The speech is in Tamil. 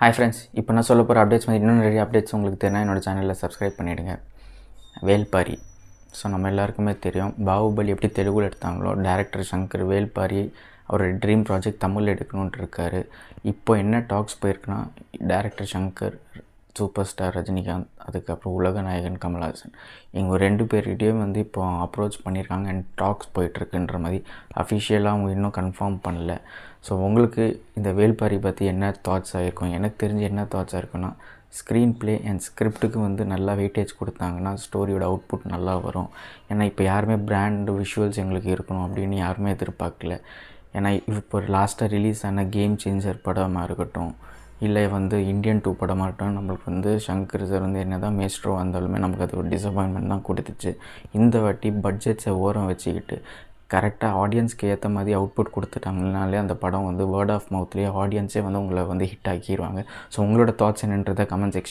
ஹாய் ஃப்ரெண்ட்ஸ், இப்போ நான் சொல்ல போகிற அப்டேட்ஸ் மாதிரி இன்னும் நிறைய அப்டேட்ஸ் உங்களுக்கு தெரியும். என்னோடய சேனலில் சப்ஸ்கிரைப் பண்ணிவிடுங்க. வேல்பாரி. ஸோ நம்ம எல்லாருக்குமே தெரியும், பாகுபலி எப்படி தெலுங்குல எடுத்தாங்களோ, டேரக்டர் சங்கர் வேல்பாரி அவரோட ட்ரீம் ப்ராஜெக்ட் தமிழில் எடுக்கணுன்ட்டு இருக்காரு. இப்போ என்ன டாக்ஸ் போயிருக்குன்னா, director Shankar, super star Rajinikanth, அதுக்கப்புறம் உலக நாயகன் கமல்ஹாசன், இவங்க 2 பேர்கிட்டையும் இப்போ அப்ரோச் பண்ணியிருக்காங்க. அண்ட் டாக்ஸ் போயிட்டுருக்குன்ற மாதிரி அஃபிஷியலாக அவங்க இன்னும் கன்ஃபார்ம் பண்ணல. ஸோ உங்களுக்கு இந்த வேல்பாரி பற்றி என்ன தாட்ஸ் ஆகிருக்கும்? எனக்கு தெரிஞ்சு என்ன தாட்ஸ் ஆகிருக்குன்னா, ஸ்க்ரீன் ப்ளே அண்ட் ஸ்கிரிப்டுக்கு நல்லா வெயிட்டேஜ் கொடுத்தாங்கன்னா ஸ்டோரியோட அவுட்புட் நல்லா வரும். ஏன்னா இப்போ யாருமே பிராண்டு விஷுவல்ஸ் எங்களுக்கு இருக்கணும் அப்படின்னு யாருமே எதிர்பார்க்கல. ஏன்னா இப்போ லாஸ்ட்டாக ரிலீஸ் ஆன கேம் சேஞ்சர் படமாக இருக்கட்டும், இல்லை இந்தியன் 2 படமாக இருக்கட்டும், நம்மளுக்கு சங்கர் சார் என்ன தான் மேஸ்ட்ரோ வந்தாலுமே நமக்கு அது ஒரு டிசப்பாயின்மெண்ட் தான் கொடுத்துச்சு. இந்த வாட்டி பட்ஜெட்ஸை ஓரம் வச்சுக்கிட்டு கரெக்டாக ஆடியன்ஸ்க்கு ஏற்ற மாதிரி அவுட்புட் கொடுத்துட்டாங்கனாலே அந்த படம் வேர்ட் ஆஃப் மவுத்லேயே ஆடியன்ஸே உங்களை ஹிட் ஆக்கிடுவாங்க. ஸோ உங்களோட தாட்ஸ் என்னன்றதை கமெண்ட் செக்ஷன்